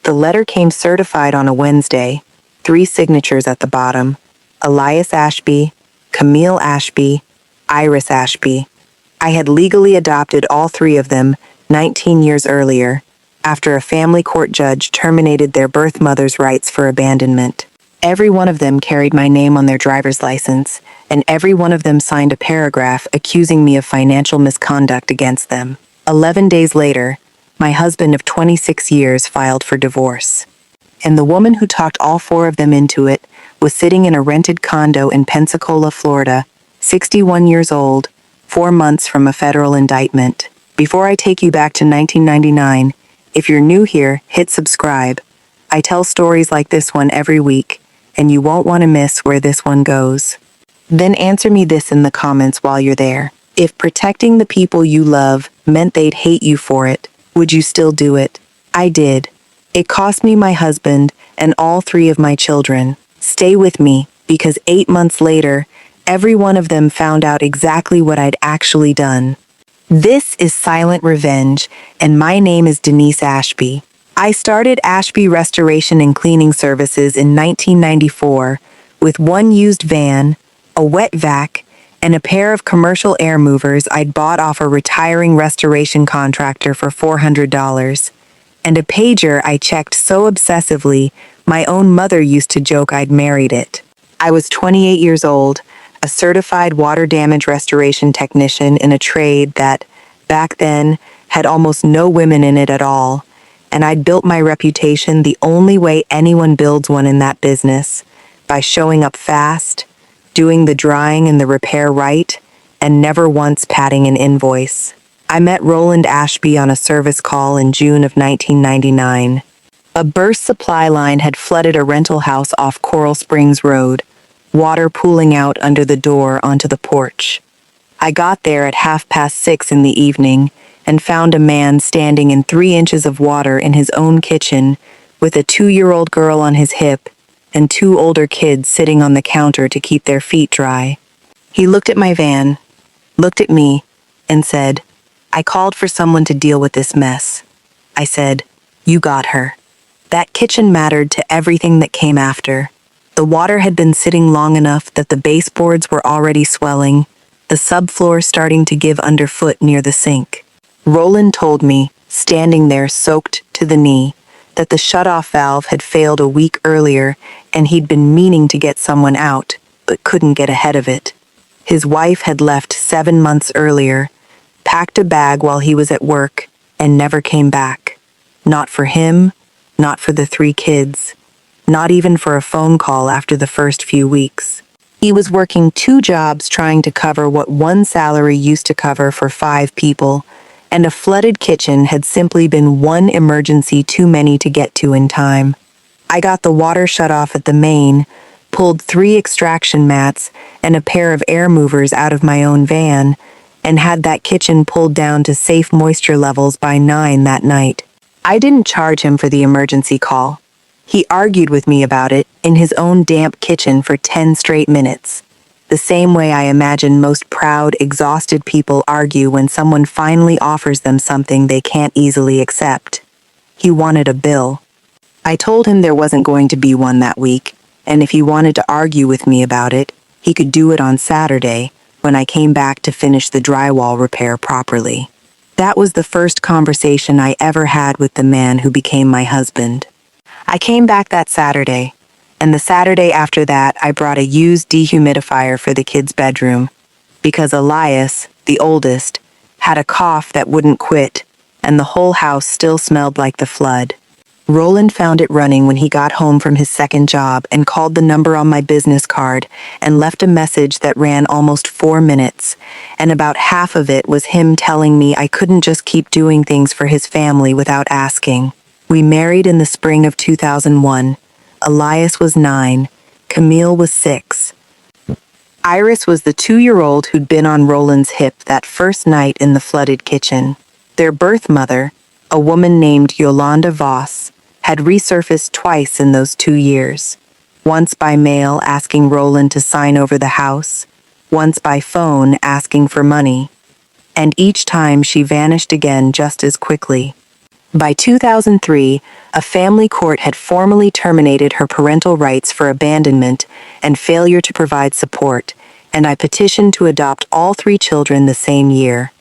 The letter came certified on a Wednesday, 3 signatures at the bottom: Elias Ashby, Camille Ashby, Iris Ashby. I had legally adopted all 3 of them 19 years earlier, after a family court judge terminated their birth mother's rights for abandonment. Every one of them carried my name on their driver's license, and every one of them signed a paragraph accusing me of financial misconduct against them. 11 days later, my husband of 26 years filed for divorce. And the woman who talked all 4 of them into it was sitting in a rented condo in Pensacola, Florida, 61 years old, 4 months from a federal indictment. Before I take you back to 1999, if you're new here, hit subscribe. I tell stories like this one every week, and you won't want to miss where this one goes. Then answer me this in the comments while you're there. If protecting the people you love meant they'd hate you for it, would you still do it? I did. It cost me my husband and all 3 of my children. Stay with me, because 8 months later, every one of them found out exactly what I'd actually done. This is Silent Revenge, and my name is Denise Ashby. I started Ashby Restoration and Cleaning Services in 1994 with 1 used van, a wet vac, and a pair of commercial air movers I'd bought off a retiring restoration contractor for $400, and a pager I checked so obsessively my own mother used to joke I'd married it. I was 28 years old, a certified water damage restoration technician in a trade that, back then, had almost no women in it at all, and I'd built my reputation the only way anyone builds one in that business, by showing up fast, doing the drying and the repair right, and never once padding an invoice. I met Roland Ashby on a service call in June of 1999. A burst supply line had flooded a rental house off Coral Springs Road, water pooling out under the door onto the porch. I got there at 6:30 in the evening and found a man standing in 3 inches of water in his own kitchen with a 2-year-old girl on his hip and 2 older kids sitting on the counter to keep their feet dry. He looked at my van, looked at me, and said, "I called for someone to deal with this mess." I said, "You got her." That kitchen mattered to everything that came after. The water had been sitting long enough that the baseboards were already swelling, the subfloor starting to give underfoot near the sink. Roland told me, standing there soaked to the knee, that the shutoff valve had failed a week earlier and he'd been meaning to get someone out, but couldn't get ahead of it. His wife had left 7 months earlier, packed a bag while he was at work, and never came back. Not for him, not for the 3 kids, not even for a phone call after the first few weeks. He was working 2 jobs trying to cover what 1 salary used to cover for 5 people, and a flooded kitchen had simply been 1 emergency too many to get to in time. I got the water shut off at the main, pulled 3 extraction mats and a pair of air movers out of my own van, and had that kitchen pulled down to safe moisture levels by 9 that night. I didn't charge him for the emergency call. He argued with me about it in his own damp kitchen for 10 straight minutes. The same way I imagine most proud, exhausted people argue when someone finally offers them something they can't easily accept. He wanted a bill. I told him there wasn't going to be one that week, and if he wanted to argue with me about it, he could do it on Saturday, when I came back to finish the drywall repair properly. That was the first conversation I ever had with the man who became my husband. I came back that Saturday, and the Saturday after that I brought a used dehumidifier for the kids' bedroom, because Elias, the oldest, had a cough that wouldn't quit, and the whole house still smelled like the flood. Roland found it running when he got home from his second job and called the number on my business card and left a message that ran almost 4 minutes, and about half of it was him telling me I couldn't just keep doing things for his family without asking. We married in the spring of 2001. Elias was 9. Camille was 6. Iris was the 2-year-old who'd been on Roland's hip that first night in the flooded kitchen. Their birth mother, a woman named Yolanda Voss, had resurfaced twice in those 2 years. Once by mail asking Roland to sign over the house, once by phone asking for money. And each time she vanished again just as quickly. By 2003, a family court had formally terminated her parental rights for abandonment and failure to provide support, and I petitioned to adopt all three children the same year.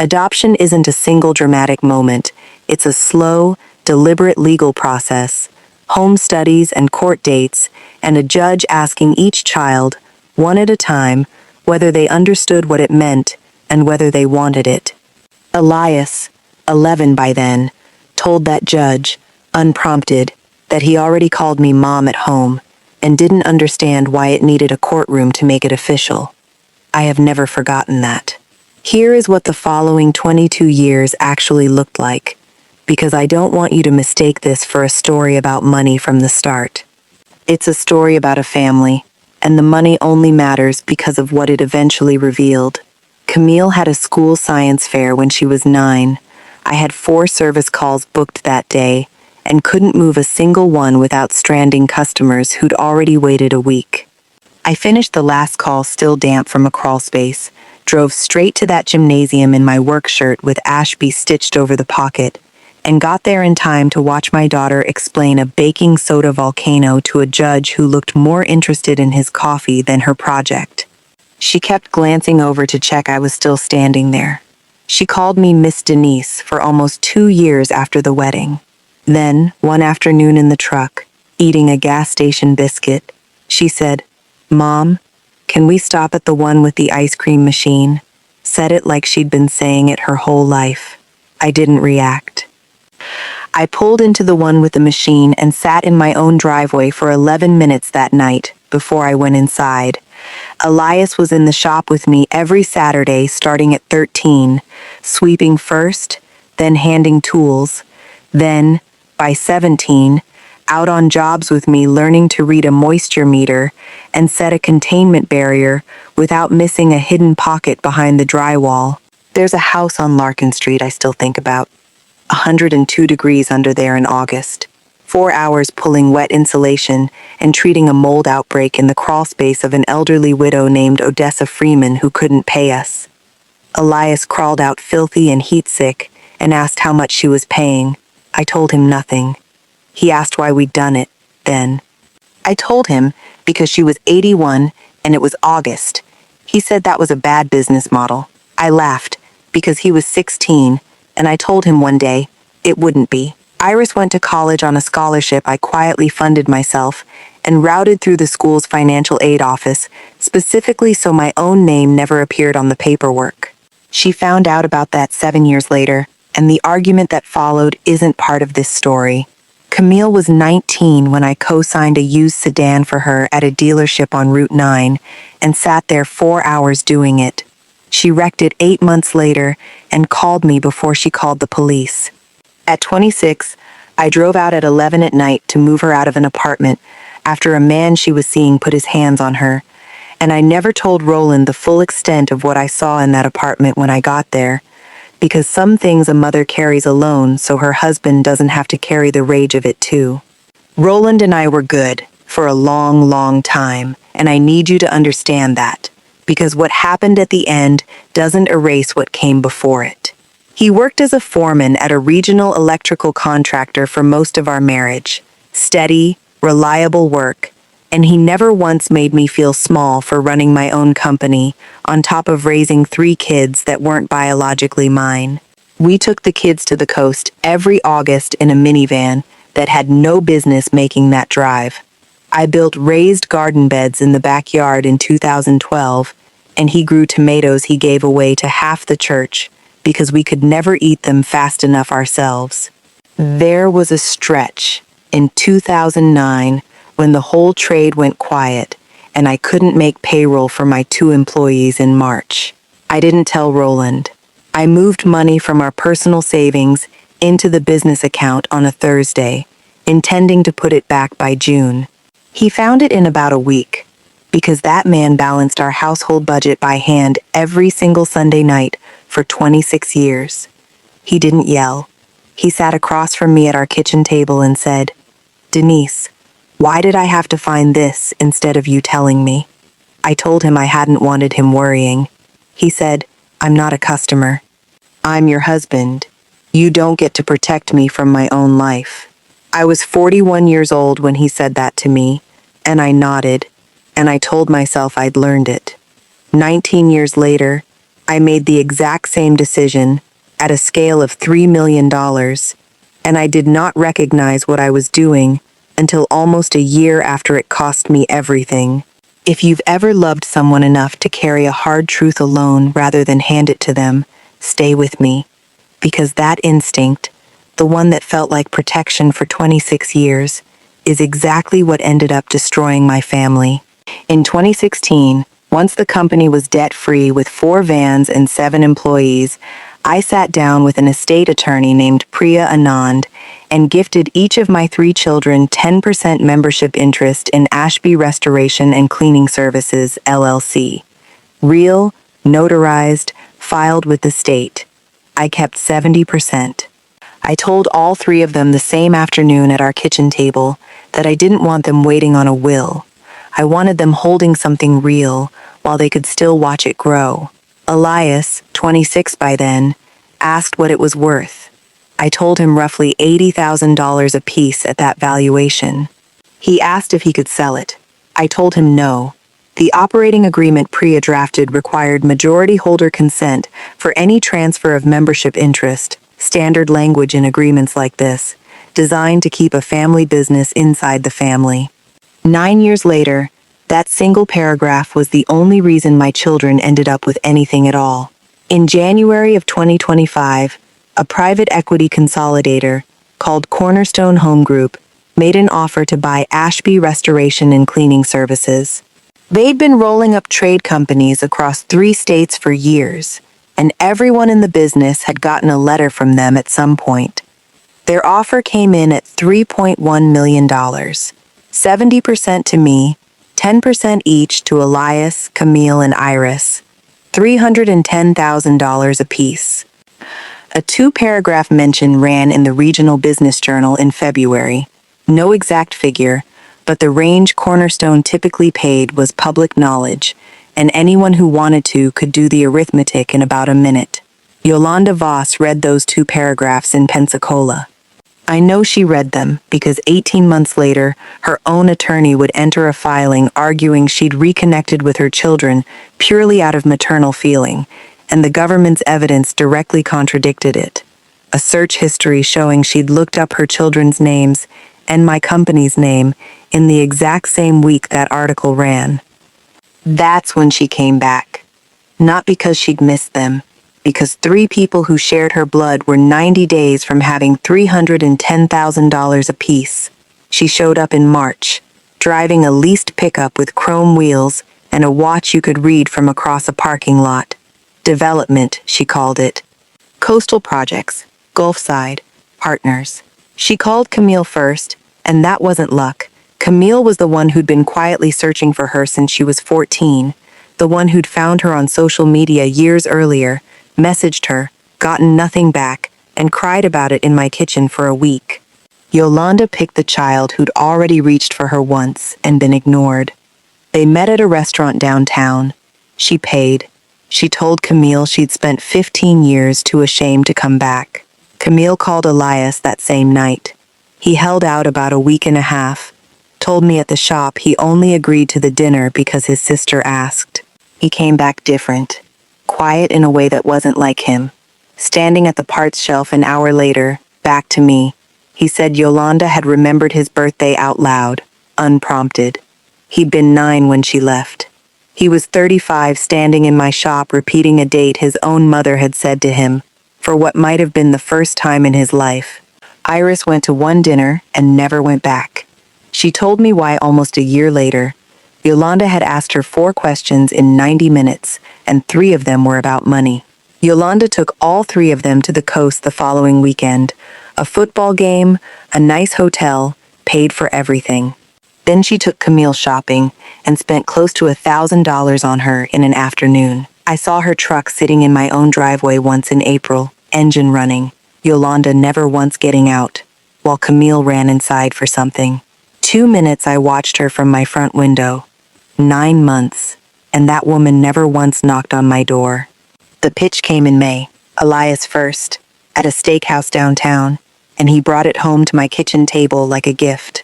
Adoption isn't a single dramatic moment. It's a slow, deliberate legal process, home studies and court dates, and a judge asking each child, one at a time, whether they understood what it meant and whether they wanted it. Elias, 11 by then, told that judge, unprompted, that he already called me mom at home and didn't understand why it needed a courtroom to make it official. I have never forgotten that. Here is what the following 22 years actually looked like, because I don't want you to mistake this for a story about money from the start. It's a story about a family, and the money only matters because of what it eventually revealed. Camille had a school science fair when she was 9. I had 4 service calls booked that day, and couldn't move a single one without stranding customers who'd already waited a week. I finished the last call still damp from a crawl space, drove straight to that gymnasium in my work shirt with Ashby stitched over the pocket, and got there in time to watch my daughter explain a baking soda volcano to a judge who looked more interested in his coffee than her project. She kept glancing over to check I was still standing there. She called me Miss Denise for almost 2 years after the wedding. Then, one afternoon in the truck, eating a gas station biscuit, she said, "Mom, can we stop at the one with the ice cream machine?" Said it like she'd been saying it her whole life. I didn't react. I pulled into the one with the machine and sat in my own driveway for 11 minutes that night before I went inside. Elias was in the shop with me every Saturday starting at 13, sweeping first, then handing tools, then, by 17, out on jobs with me learning to read a moisture meter and set a containment barrier without missing a hidden pocket behind the drywall. There's a house on Larkin Street I still think about. 102 degrees under there in August. 4 hours pulling wet insulation and treating a mold outbreak in the crawl space of an elderly widow named Odessa Freeman who couldn't pay us. Elias crawled out filthy and heat-sick and asked how much she was paying. I told him nothing. He asked why we'd done it, then. I told him because she was 81 and it was August. He said that was a bad business model. I laughed because he was 16, and I told him one day it wouldn't be. Iris went to college on a scholarship I quietly funded myself and routed through the school's financial aid office, specifically so my own name never appeared on the paperwork. She found out about that 7 years later, and the argument that followed isn't part of this story. Camille was 19 when I co-signed a used sedan for her at a dealership on Route 9 and sat there 4 hours doing it. She wrecked it 8 months later and called me before she called the police. At 26, I drove out at 11 at night to move her out of an apartment after a man she was seeing put his hands on her, and I never told Roland the full extent of what I saw in that apartment when I got there, because some things a mother carries alone so her husband doesn't have to carry the rage of it too. Roland and I were good for a long, long time, and I need you to understand that, because what happened at the end doesn't erase what came before it. He worked as a foreman at a regional electrical contractor for most of our marriage. Steady, reliable work, and he never once made me feel small for running my own company, on top of raising 3 kids that weren't biologically mine. We took the kids to the coast every August in a minivan that had no business making that drive. I built raised garden beds in the backyard in 2012, and he grew tomatoes he gave away to half the church, because we could never eat them fast enough ourselves. There was a stretch in 2009 when the whole trade went quiet and I couldn't make payroll for my 2 employees in March. I didn't tell Roland. I moved money from our personal savings into the business account on a Thursday, intending to put it back by June. He found it in about a week, because that man balanced our household budget by hand every single Sunday night for 26 years. He didn't yell. He sat across from me at our kitchen table and said, "Denise, why did I have to find this instead of you telling me?" I told him I hadn't wanted him worrying. He said, "I'm not a customer. I'm your husband. You don't get to protect me from my own life. I was 41 years old when he said that to me, and I nodded, and I told myself I'd learned it. 19 years later, I made the exact same decision at a scale of $3 million, and I did not recognize what I was doing until almost a year after it cost me everything. If you've ever loved someone enough to carry a hard truth alone rather than hand it to them, stay with me. Because that instinct, the one that felt like protection for 26 years, is exactly what ended up destroying my family. In 2016, once the company was debt-free with 4 vans and 7 employees, I sat down with an estate attorney named Priya Anand and gifted each of my 3 children 10% membership interest in Ashby Restoration and Cleaning Services, LLC. Real, notarized, filed with the state. I kept 70%. I told all 3 of them the same afternoon at our kitchen table that I didn't want them waiting on a will. I wanted them holding something real while they could still watch it grow. Elias, 26 by then, asked what it was worth. I told him roughly $80,000 apiece at that valuation. He asked if he could sell it. I told him no. The operating agreement Priya drafted required majority holder consent for any transfer of membership interest, standard language in agreements like this, designed to keep a family business inside the family. 9 years later, that single paragraph was the only reason my children ended up with anything at all. In January of 2025, a private equity consolidator called Cornerstone Home Group made an offer to buy Ashby Restoration and Cleaning Services. They'd been rolling up trade companies across 3 states for years, and everyone in the business had gotten a letter from them at some point. Their offer came in at $3.1 million, 70% to me, 10% each to Elias, Camille, and Iris, $310,000 apiece. A 2-paragraph mention ran in the Regional Business Journal in February. No exact figure, but the range Cornerstone typically paid was public knowledge, and anyone who wanted to could do the arithmetic in about a minute. Yolanda Voss read those 2 paragraphs in Pensacola. I know she read them because 18 months later, her own attorney would enter a filing arguing she'd reconnected with her children purely out of maternal feeling, and the government's evidence directly contradicted it. A search history showing she'd looked up her children's names and my company's name in the exact same week that article ran. That's when she came back. Not because she'd missed them, because 3 people who shared her blood were 90 days from having $310,000 apiece. She showed up in March, driving a leased pickup with chrome wheels and a watch you could read from across a parking lot. Development, she called it. Coastal Projects, Gulfside, Partners. She called Camille first, and that wasn't luck. Camille was the one who'd been quietly searching for her since she was 14, the one who'd found her on social media years earlier, messaged her, gotten nothing back, and cried about it in my kitchen for a week. Yolanda picked the child who'd already reached for her once and been ignored. They met at a restaurant downtown. She paid. She told Camille she'd spent 15 years too ashamed to come back. Camille called Elias that same night. He held out about a week and a half, told me at the shop he only agreed to the dinner because his sister asked. He came back different, quiet in a way that wasn't like him. Standing at the parts shelf an hour later, back to me, he said Yolanda had remembered his birthday out loud, unprompted. He'd been 9 when she left. He was 35 standing in my shop repeating a date his own mother had said to him, for what might have been the first time in his life. Iris went to one dinner and never went back. She told me why almost a year later. Yolanda had asked her 4 questions in 90 minutes, and 3 of them were about money. Yolanda took all 3 of them to the coast the following weekend. A football game, a nice hotel, paid for everything. Then she took Camille shopping and spent close to $1,000 on her in an afternoon. I saw her truck sitting in my own driveway once in April, engine running, Yolanda never once getting out, while Camille ran inside for something. 2 minutes I watched her from my front window. 9 months, and that woman never once knocked on my door. The pitch came in May, Elias first. at a steakhouse downtown, and he brought it home to my kitchen table like a gift.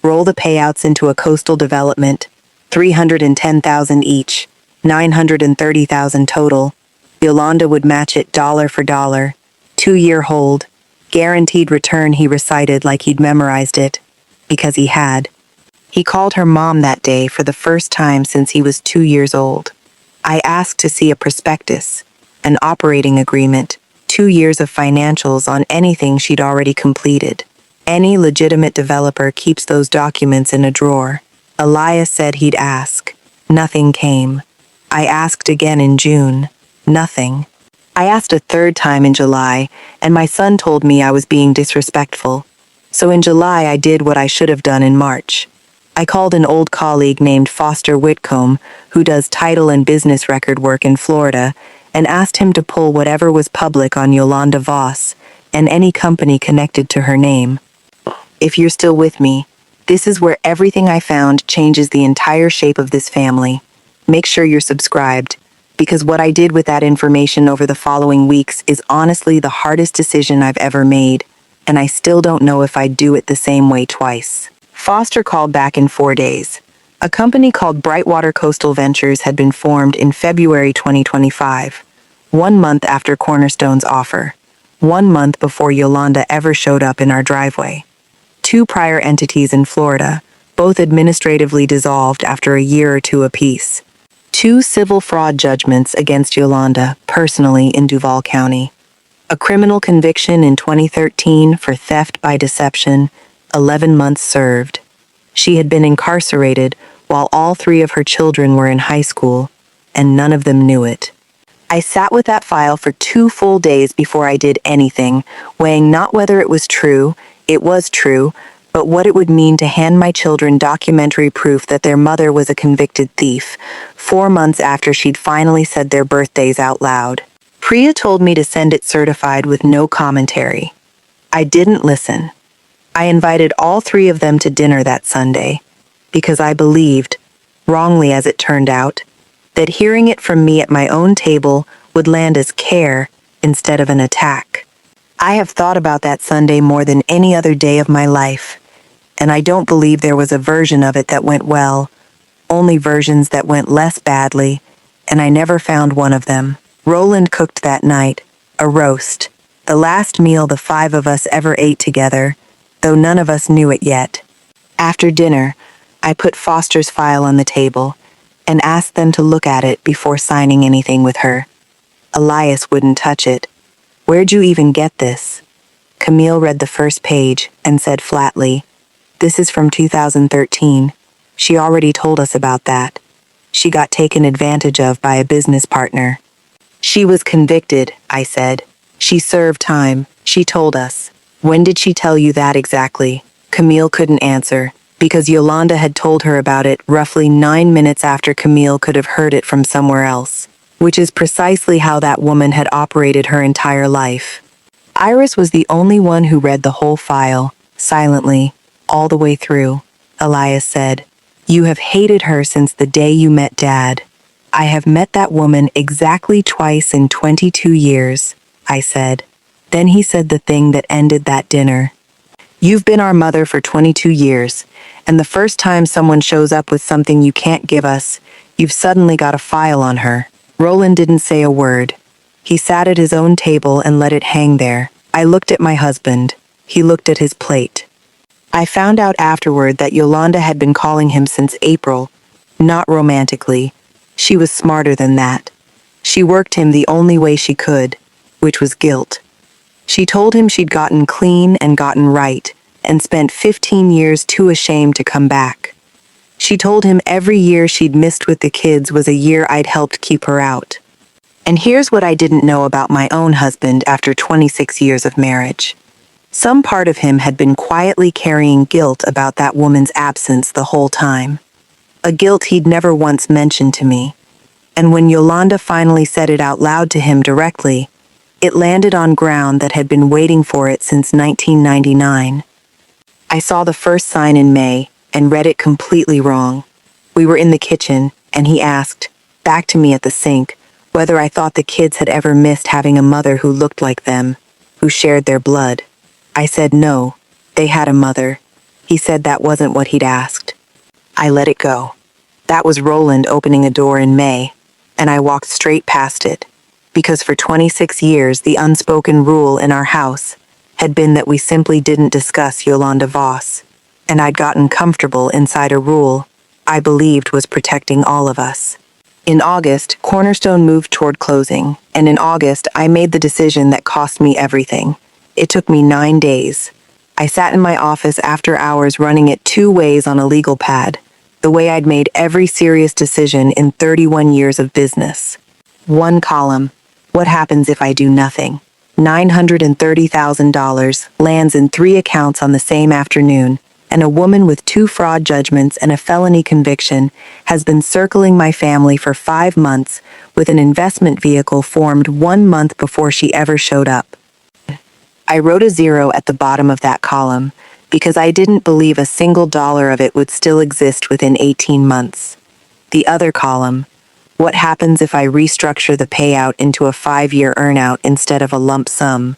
Roll the payouts into a coastal development, 310,000 each, 930,000 total. Yolanda would match it dollar for dollar. 2-year hold, guaranteed return, he recited like he'd memorized it, because he had. He called her mom that day for the first time since he was 2 years old. I asked to see a prospectus, an operating agreement, 2 years of financials on anything she'd already completed. Any legitimate developer keeps those documents in a drawer. Elias said he'd ask. Nothing came. I asked again in June. Nothing. I asked a third time in July, and my son told me I was being disrespectful. So in July I did what I should have done in March. I called an old colleague named Foster Whitcomb, who does title and business record work in Florida, and asked him to pull whatever was public on Yolanda Voss and any company connected to her name. If you're still with me, this is where everything I found changes the entire shape of this family. Make sure you're subscribed, because what I did with that information over the following weeks is honestly the hardest decision I've ever made, and I still don't know if I'd do it the same way twice. Foster called back in 4 days. A company called Brightwater Coastal Ventures had been formed in February 2025, 1 month after Cornerstone's offer, 1 month before Yolanda ever showed up in our driveway. 2 prior entities in Florida, both administratively dissolved after a year or two apiece. 2 civil fraud judgments against Yolanda, personally in Duval County. A criminal conviction in 2013 for theft by deception, 11 months served. She had been incarcerated while all 3 of her children were in high school, and none of them knew it. I sat with that file for 2 full days before I did anything, weighing not whether it was true, it was true, but what it would mean to hand my children documentary proof that their mother was a convicted thief, 4 months after she'd finally said their birthdays out loud. Priya told me to send it certified with no commentary. I didn't listen. I invited all 3 of them to dinner that Sunday, because I believed, wrongly as it turned out, that hearing it from me at my own table would land as care instead of an attack. I have thought about that Sunday more than any other day of my life, and I don't believe there was a version of it that went well, only versions that went less badly, and I never found one of them. Roland cooked that night, a roast, the last meal the 5 of us ever ate together, though none of us knew it yet. After dinner, I put Foster's file on the table and asked them to look at it before signing anything with her. Elias wouldn't touch it. "Where'd you even get this?" Camille read the first page and said flatly, "This is from 2013. She already told us about that. She got taken advantage of by a business partner." "She was convicted," I said. "She served time. She told us." "When did she tell you that exactly?" Camille couldn't answer, because Yolanda had told her about it roughly 9 minutes after Camille could have heard it from somewhere else, which is precisely how that woman had operated her entire life. Iris was the only one who read the whole file, silently, all the way through. Elias said, "You have hated her since the day you met Dad." "I have met that woman exactly twice in 22 years, I said. Then he said the thing that ended that dinner. "You've been our mother for 22 years, and the first time someone shows up with something you can't give us, you've suddenly got a file on her." Roland didn't say a word. He sat at his own table and let it hang there. I looked at my husband. He looked at his plate. I found out afterward that Yolanda had been calling him since April, not romantically. She was smarter than that. She worked him the only way she could, which was guilt. She told him she'd gotten clean and gotten right, and spent 15 years too ashamed to come back. She told him every year she'd missed with the kids was a year I'd helped keep her out. And here's what I didn't know about my own husband after 26 years of marriage. Some part of him had been quietly carrying guilt about that woman's absence the whole time. A guilt he'd never once mentioned to me. And when Yolanda finally said it out loud to him directly, it landed on ground that had been waiting for it since 1999. I saw the first sign in May and read it completely wrong. We were in the kitchen, and he asked, back to me at the sink, whether I thought the kids had ever missed having a mother who looked like them, who shared their blood. I said no, they had a mother. He said that wasn't what he'd asked. I let it go. That was Roland opening a door in May, and I walked straight past it, because for 26 years the unspoken rule in our house had been that we simply didn't discuss Yolanda Voss, and I'd gotten comfortable inside a rule I believed was protecting all of us. In August, Cornerstone moved toward closing, and in August I made the decision that cost me everything. It took me 9 days. I sat in my office after hours running it 2 ways on a legal pad, the way I'd made every serious decision in 31 years of business. 1 column, what happens if I do nothing? $930,000 lands in 3 accounts on the same afternoon, and a woman with 2 fraud judgments and a felony conviction has been circling my family for 5 months with an investment vehicle formed 1 month before she ever showed up. I wrote a 0 at the bottom of that column because I didn't believe a single dollar of it would still exist within 18 months. The other column, what happens if I restructure the payout into a 5-year earnout instead of a lump sum?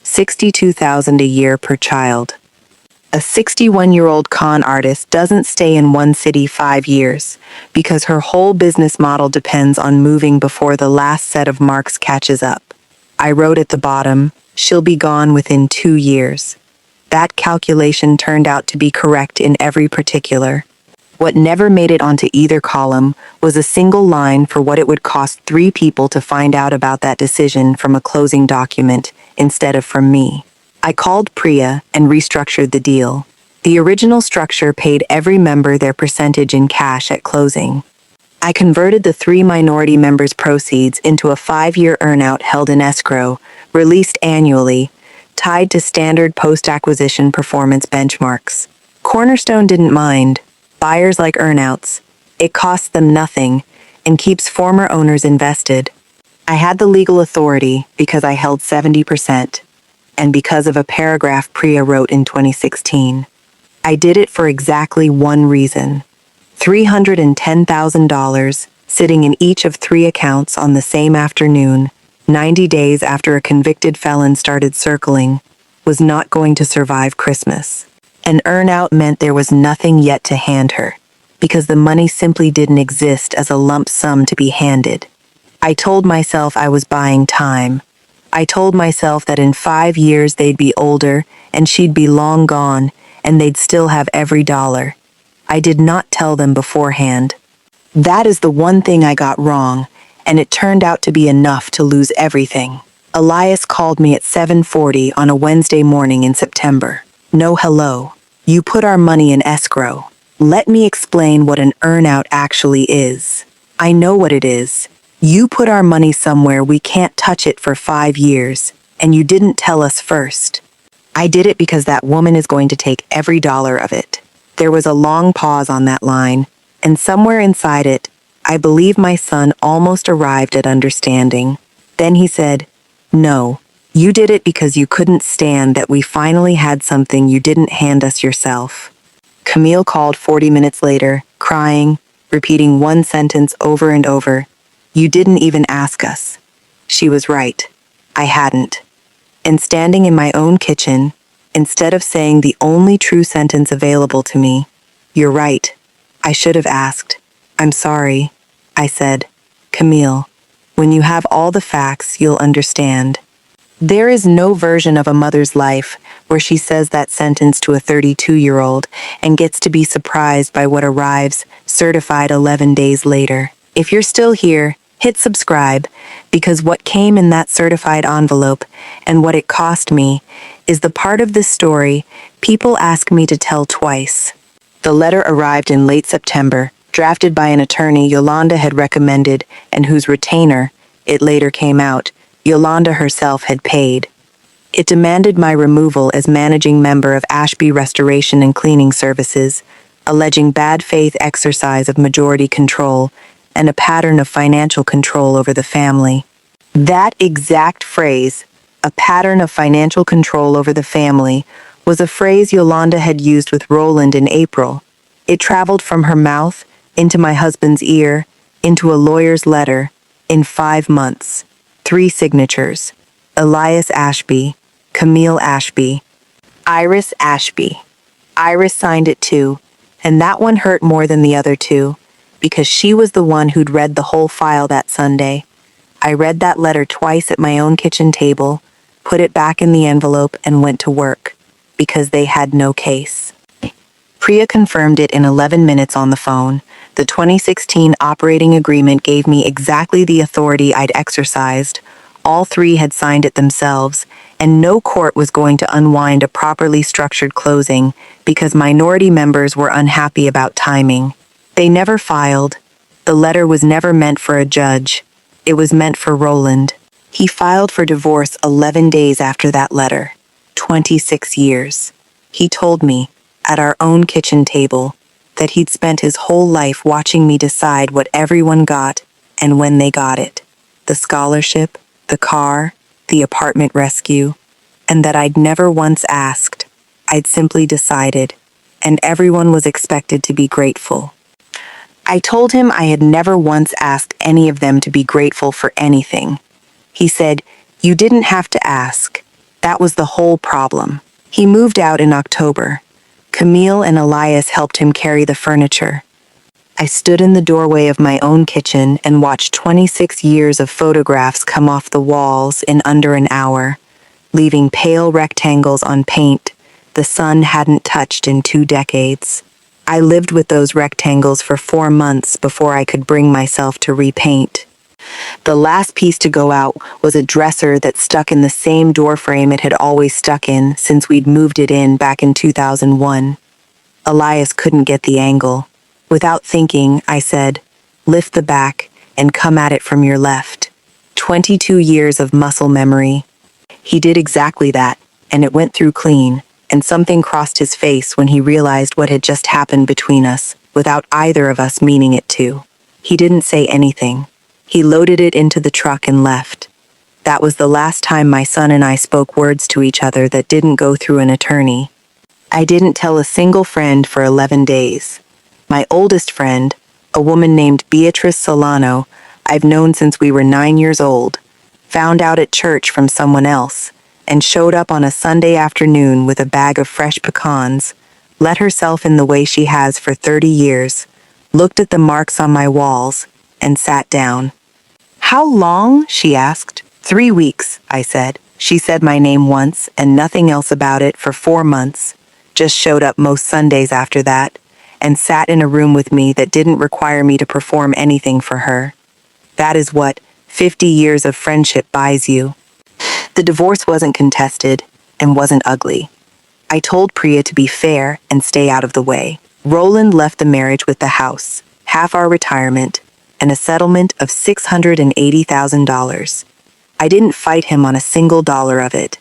$62,000 a year per child. A 61-year-old con artist doesn't stay in one city 5 years because her whole business model depends on moving before the last set of marks catches up. I wrote at the bottom, she'll be gone within 2 years. That calculation turned out to be correct in every particular. What never made it onto either column was a single line for what it would cost 3 people to find out about that decision from a closing document instead of from me. I called Priya and restructured the deal. The original structure paid every member their percentage in cash at closing. I converted the 3 minority members' proceeds into a 5-year earnout held in escrow, released annually, tied to standard post-acquisition performance benchmarks. Cornerstone didn't mind. Buyers like earnouts. It costs them nothing and keeps former owners invested. I had the legal authority because I held 70% and because of a paragraph Priya wrote in 2016. I did it for exactly one reason. $310,000 sitting in each of 3 accounts on the same afternoon, 90 days after a convicted felon started circling, was not going to survive Christmas. An earnout meant there was nothing yet to hand her, because the money simply didn't exist as a lump sum to be handed. I told myself I was buying time. I told myself that in 5 years they'd be older and she'd be long gone and they'd still have every dollar. I did not tell them beforehand. That is the one thing I got wrong, and it turned out to be enough to lose everything. Elias called me at 7:40 on a Wednesday morning in September. No hello. You put our money in escrow. Let me explain what an earnout actually is. I know what it is. You put our money somewhere we can't touch it for 5 years, and you didn't tell us first. I did it because that woman is going to take every dollar of it. There was a long pause on that line, and somewhere inside it, I believe my son almost arrived at understanding. Then he said, "No, you did it because you couldn't stand that we finally had something you didn't hand us yourself." Camille called 40 minutes later, crying, repeating one sentence over and over. "You didn't even ask us." She was right. I hadn't. And standing in my own kitchen, instead of saying the only true sentence available to me, "You're right. I should have asked. I'm sorry," I said, "Camille, when you have all the facts, you'll understand." There is no version of a mother's life where she says that sentence to a 32-year-old and gets to be surprised by what arrives certified 11 days later. If you're still here, hit subscribe, because what came in that certified envelope and what it cost me is the part of this story people ask me to tell twice. The letter arrived in late September, drafted by an attorney Yolanda had recommended and whose retainer, it later came out, Yolanda herself had paid. It demanded my removal as managing member of Ashby Restoration and Cleaning Services, alleging bad faith exercise of majority control and a pattern of financial control over the family. That exact phrase, a pattern of financial control over the family, was a phrase Yolanda had used with Roland in April. It traveled from her mouth, into my husband's ear, into a lawyer's letter, in 5 months. 3 signatures: Elias Ashby, Camille Ashby. Iris Ashby. Iris signed it too, and that one hurt more than the other two, because she was the one who'd read the whole file that Sunday. I read that letter twice at my own kitchen table, put it back in the envelope, and went to work, because they had no case. Priya confirmed it in 11 minutes on the phone. The 2016 operating agreement gave me exactly the authority I'd exercised. All three had signed it themselves, and no court was going to unwind a properly structured closing because minority members were unhappy about timing. They never filed. The letter was never meant for a judge. It was meant for Roland. He filed for divorce 11 days after that letter. 26 years. He told me, at our own kitchen table, that he'd spent his whole life watching me decide what everyone got and when they got it. The scholarship, the car, the apartment rescue, and that I'd never once asked. I'd simply decided, and everyone was expected to be grateful. I told him I had never once asked any of them to be grateful for anything. He said, "You didn't have to ask. That was the whole problem." He moved out in October. Camille and Elias helped him carry the furniture. I stood in the doorway of my own kitchen and watched 26 years of photographs come off the walls in under an hour, leaving pale rectangles on paint the sun hadn't touched in 2 decades. I lived with those rectangles for 4 months before I could bring myself to repaint. The last piece to go out was a dresser that stuck in the same doorframe it had always stuck in since we'd moved it in back in 2001. Elias couldn't get the angle. Without thinking, I said, "Lift the back and come at it from your left." 22 years of muscle memory. He did exactly that, and it went through clean, and something crossed his face when he realized what had just happened between us, without either of us meaning it to. He didn't say anything. He loaded it into the truck and left. That was the last time my son and I spoke words to each other that didn't go through an attorney. I didn't tell a single friend for 11 days. My oldest friend, a woman named Beatrice Solano, I've known since we were 9 years old, found out at church from someone else, and showed up on a Sunday afternoon with a bag of fresh pecans, let herself in the way she has for 30 years, looked at the marks on my walls, and sat down. "How long?" she asked. 3 weeks, I said. She said my name once and nothing else about it for 4 months, just showed up most Sundays after that, and sat in a room with me that didn't require me to perform anything for her. That is what 50 years of friendship buys you. The divorce wasn't contested and wasn't ugly. I told Priya to be fair and stay out of the way. Roland left the marriage with the house, half our retirement, and a settlement of $680,000. I didn't fight him on a single dollar of it.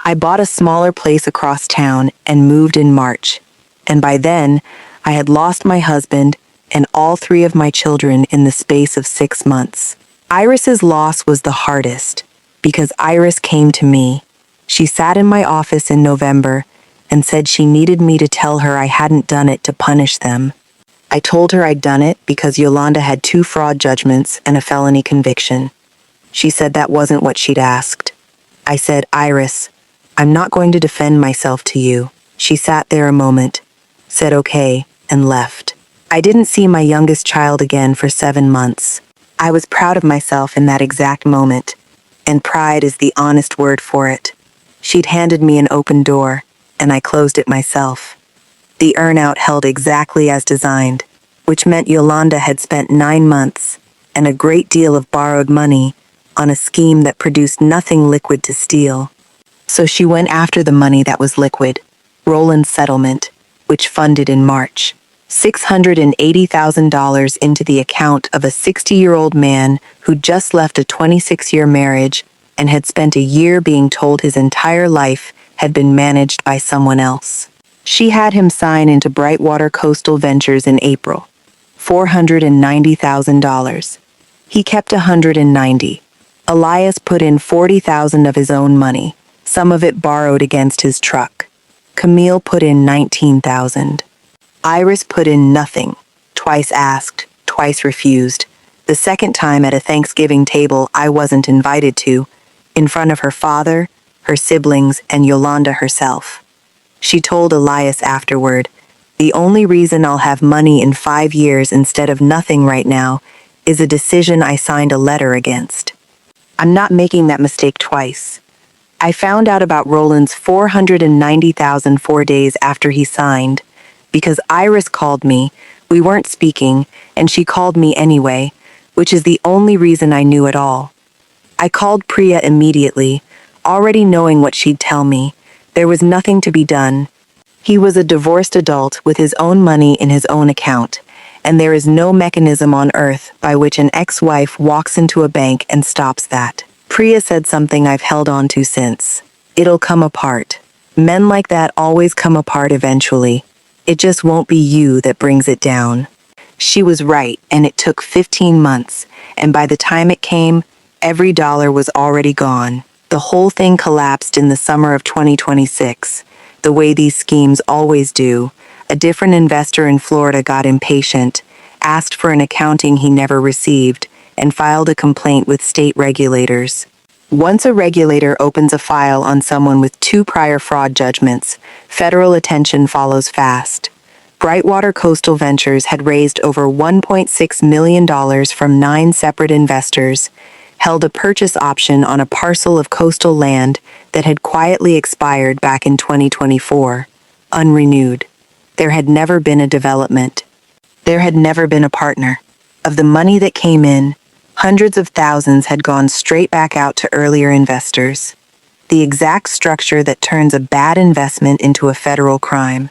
I bought a smaller place across town and moved in March, and by then, I had lost my husband and all 3 of my children in the space of 6 months. Iris's loss was the hardest, because Iris came to me. She sat in my office in November and said she needed me to tell her I hadn't done it to punish them. I told her I'd done it because Yolanda had 2 fraud judgments and a felony conviction. She said that wasn't what she'd asked. I said, "Iris, I'm not going to defend myself to you." She sat there a moment, said okay, and left. I didn't see my youngest child again for 7 months. I was proud of myself in that exact moment, and pride is the honest word for it. She'd handed me an open door, and I closed it myself. The earnout held exactly as designed, which meant Yolanda had spent 9 months and a great deal of borrowed money on a scheme that produced nothing liquid to steal. So she went after the money that was liquid, Roland's settlement, which funded in March. $680,000 into the account of a 60-year-old man who'd just left a 26-year marriage and had spent a year being told his entire life had been managed by someone else. She had him sign into Brightwater Coastal Ventures in April. $490,000. He kept $190,000. Elias put in $40,000 of his own money, some of it borrowed against his truck. Camille put in $19,000. Iris put in nothing, twice asked, twice refused. The second time at a Thanksgiving table I wasn't invited to, in front of her father, her siblings, and Yolanda herself. She told Elias afterward, "The only reason I'll have money in 5 years instead of nothing right now is a decision I signed a letter against. I'm not making that mistake twice." I found out about Roland's $490,000 4 days after he signed, because Iris called me. We weren't speaking, and she called me anyway, which is the only reason I knew at all. I called Priya immediately, already knowing what she'd tell me. There was nothing to be done. He was a divorced adult with his own money in his own account, and there is no mechanism on earth by which an ex-wife walks into a bank and stops that. Priya said something I've held on to since. It'll come apart. Men like that always come apart eventually. It just won't be you that brings it down. She was right, and it took 15 months, and by the time it came, every dollar was already gone. The whole thing collapsed in the summer of 2026, the way these schemes always do. A different investor in Florida got impatient, asked for an accounting he never received, and filed a complaint with state regulators. Once a regulator opens a file on someone with 2 prior fraud judgments, federal attention follows fast. Brightwater Coastal Ventures had raised over $1.6 million from 9 separate investors, held a purchase option on a parcel of coastal land that had quietly expired back in 2024, unrenewed. There had never been a development. There had never been a partner. Of the money that came in, hundreds of thousands had gone straight back out to earlier investors. The exact structure that turns a bad investment into a federal crime.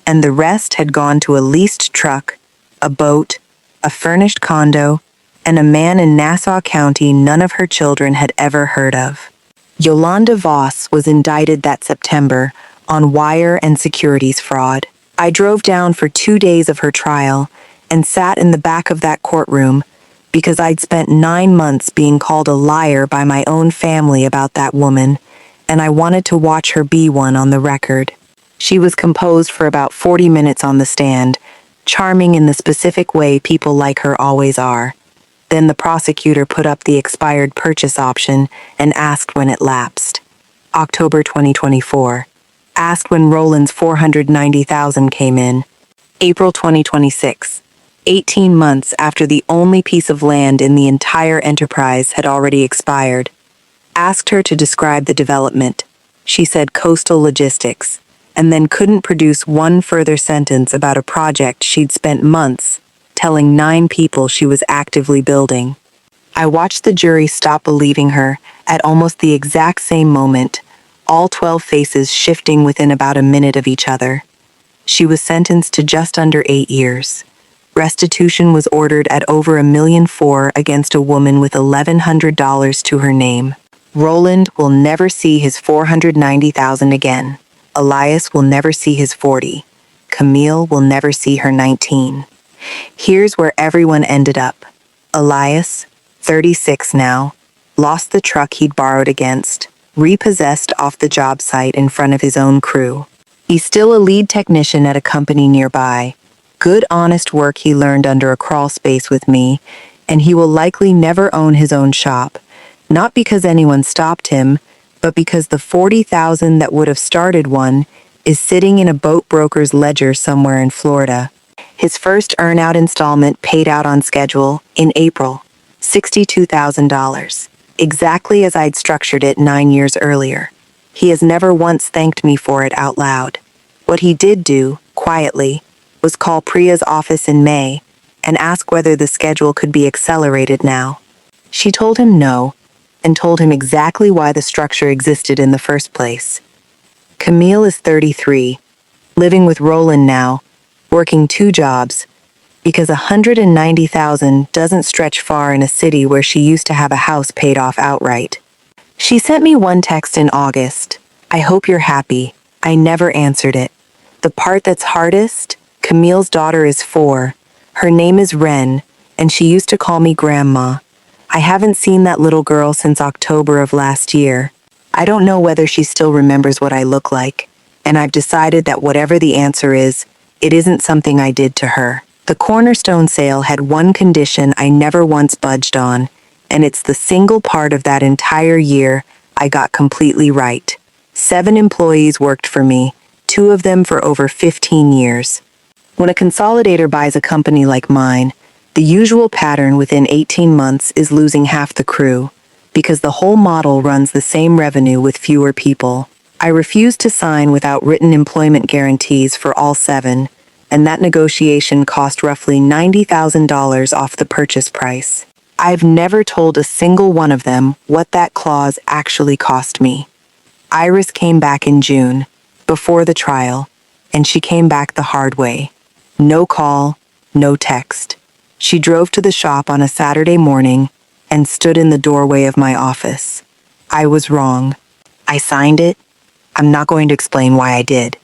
And the rest had gone to a leased truck, a boat, a furnished condo, and a man in Nassau County none of her children had ever heard of. Yolanda Voss was indicted that September on wire and securities fraud. I drove down for 2 days of her trial and sat in the back of that courtroom because I'd spent 9 months being called a liar by my own family about that woman, and I wanted to watch her be one on the record. She was composed for about 40 minutes on the stand, charming in the specific way people like her always are. Then the prosecutor put up the expired purchase option and asked when it lapsed. October 2024. Asked when Roland's $490,000 came in. April 2026. 18 months after the only piece of land in the entire enterprise had already expired. Asked her to describe the development. She said coastal logistics, and then couldn't produce one further sentence about a project she'd spent months telling 9 people she was actively building. I watched the jury stop believing her at almost the exact same moment, all 12 faces shifting within about a minute of each other. She was sentenced to just under 8 years. Restitution was ordered at over $1.4 million against a woman with $1,100 to her name. Roland will never see his $490,000 again. Elias will never see his 40. Camille will never see her 19. Here's where everyone ended up. Elias, 36 now, lost the truck he'd borrowed against, repossessed off the job site in front of his own crew. He's still a lead technician at a company nearby. Good honest work he learned under a crawl space with me, and he will likely never own his own shop. Not because anyone stopped him, but because the $40,000 that would have started one is sitting in a boat broker's ledger somewhere in Florida. His first earn-out installment paid out on schedule in April, $62,000, exactly as I'd structured it 9 years earlier. He has never once thanked me for it out loud. What he did do, quietly, was call Priya's office in May and ask whether the schedule could be accelerated now. She told him no, and told him exactly why the structure existed in the first place. Camille is 33, living with Roland now, working 2 jobs, because $190,000 doesn't stretch far in a city where she used to have a house paid off outright. She sent me one text in August. "I hope you're happy." I never answered it. The part that's hardest? Camille's daughter is 4. Her name is Ren, and she used to call me Grandma. I haven't seen that little girl since October of last year. I don't know whether she still remembers what I look like, and I've decided that whatever the answer is, it isn't something I did to her. The cornerstone sale had one condition I never once budged on, and it's the single part of that entire year I got completely right. 7 employees worked for me, 2 of them for over 15 years. When a consolidator buys a company like mine, the usual pattern within 18 months is losing half the crew, because the whole model runs the same revenue with fewer people. I refused to sign without written employment guarantees for all 7, and that negotiation cost roughly $90,000 off the purchase price. I've never told a single one of them what that clause actually cost me. Iris came back in June, before the trial, and she came back the hard way. No call, no text. She drove to the shop on a Saturday morning and stood in the doorway of my office. I was wrong. I signed it. I'm not going to explain why I did.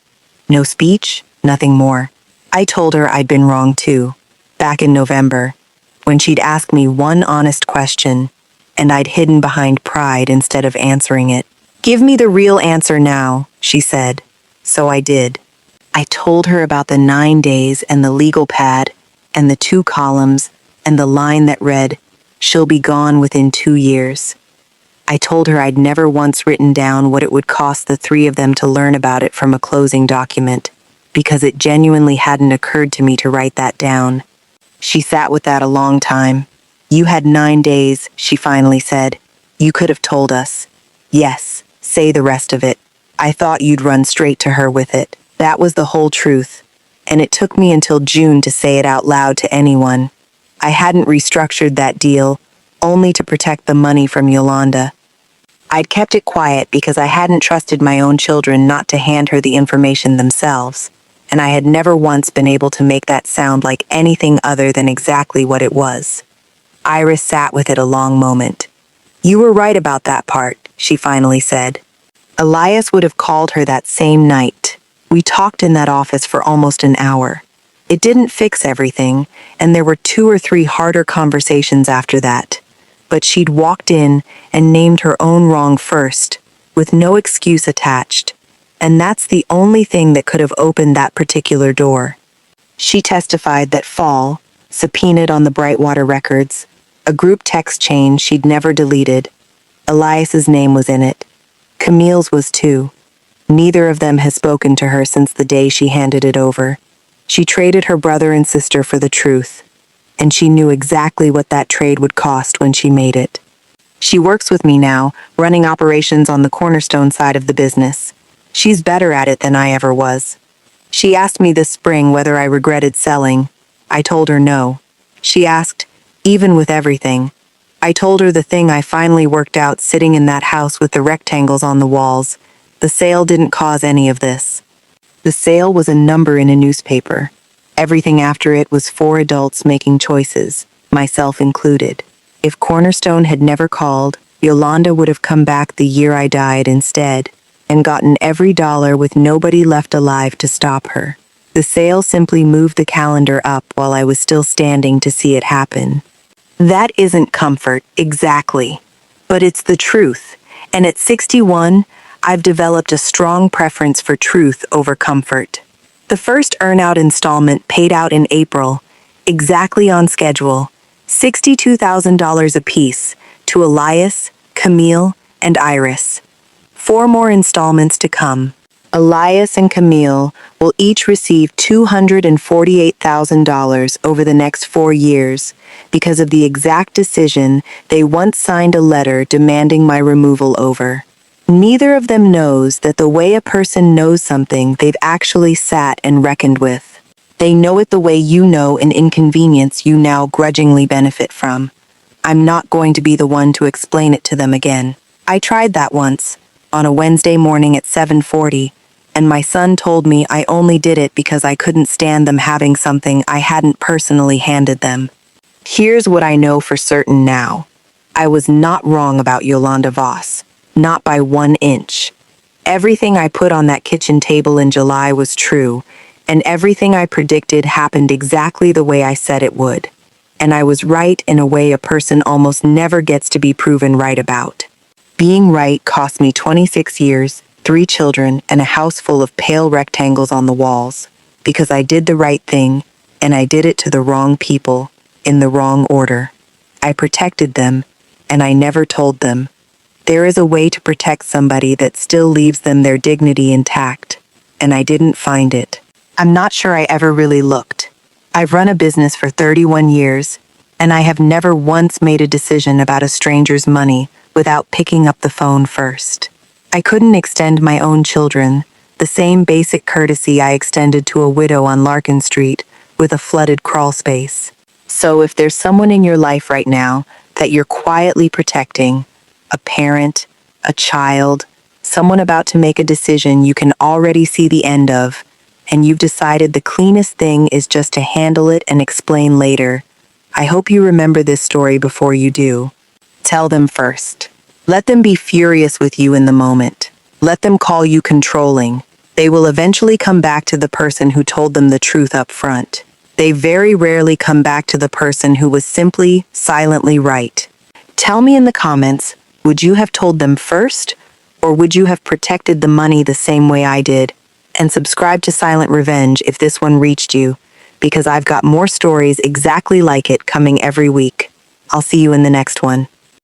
No speech, nothing more. I told her I'd been wrong too, back in November, when she'd asked me one honest question, and I'd hidden behind pride instead of answering it. "Give me the real answer now," she said. So I did. I told her about the 9 days and the legal pad and the 2 columns and the line that read, "She'll be gone within 2 years." I told her I'd never once written down what it would cost the 3 of them to learn about it from a closing document, because it genuinely hadn't occurred to me to write that down. She sat with that a long time. "You had 9 days," she finally said. "You could have told us." "Yes, say the rest of it." I thought you'd run straight to her with it. That was the whole truth, and it took me until June to say it out loud to anyone. I hadn't restructured that deal, only to protect the money from Yolanda. I'd kept it quiet because I hadn't trusted my own children not to hand her the information themselves, and I had never once been able to make that sound like anything other than exactly what it was. Iris sat with it a long moment. "You were right about that part," she finally said. Elias would have called her that same night. We talked in that office for almost an hour. It didn't fix everything, and there were 2 or 3 harder conversations after that. But she'd walked in and named her own wrong first, with no excuse attached, and that's the only thing that could have opened that particular door. She testified that Fall, subpoenaed on the Brightwater records, a group text chain she'd never deleted. Elias's name was in it. Camille's was too. Neither of them has spoken to her since the day she handed it over. She traded her brother and sister for the truth, and she knew exactly what that trade would cost when she made it. She works with me now, running operations on the Cornerstone side of the business. She's better at it than I ever was. She asked me this spring whether I regretted selling. I told her no. She asked, even with everything. I told her the thing I finally worked out sitting in that house with the rectangles on the walls. The sale didn't cause any of this. The sale was a number in a newspaper. Everything after it was 4 adults making choices, myself included. If Cornerstone had never called, Yolanda would have come back the year I died instead, and gotten every dollar with nobody left alive to stop her. The sale simply moved the calendar up while I was still standing to see it happen. That isn't comfort, exactly. But it's the truth, and at 61, I've developed a strong preference for truth over comfort. The first earn-out installment paid out in April, exactly on schedule, $62,000 apiece to Elias, Camille, and Iris. 4 more installments to come. Elias and Camille will each receive $248,000 over the next 4 years because of the exact decision they once signed a letter demanding my removal over. Neither of them knows that the way a person knows something they've actually sat and reckoned with. They know it the way you know an inconvenience you now grudgingly benefit from. I'm not going to be the one to explain it to them again. I tried that once, on a Wednesday morning at 7:40, and my son told me I only did it because I couldn't stand them having something I hadn't personally handed them. Here's what I know for certain now. I was not wrong about Yolanda Voss. Not by 1 inch. Everything I put on that kitchen table in July was true, and everything I predicted happened exactly the way I said it would. And I was right in a way a person almost never gets to be proven right about. Being right cost me 26 years, 3 children, and a house full of pale rectangles on the walls, because I did the right thing, and I did it to the wrong people, in the wrong order. I protected them, and I never told them. There is a way to protect somebody that still leaves them their dignity intact, and I didn't find it. I'm not sure I ever really looked. I've run a business for 31 years, and I have never once made a decision about a stranger's money without picking up the phone first. I couldn't extend my own children the same basic courtesy I extended to a widow on Larkin Street with a flooded crawl space. So if there's someone in your life right now that you're quietly protecting, a parent, a child, someone about to make a decision you can already see the end of, and you've decided the cleanest thing is just to handle it and explain later, I hope you remember this story before you do. Tell them first. Let them be furious with you in the moment. Let them call you controlling. They will eventually come back to the person who told them the truth up front. They very rarely come back to the person who was simply, silently right. Tell me in the comments, would you have told them first, or would you have protected the money the same way I did? And subscribe to Silent Revenge if this one reached you, because I've got more stories exactly like it coming every week. I'll see you in the next one.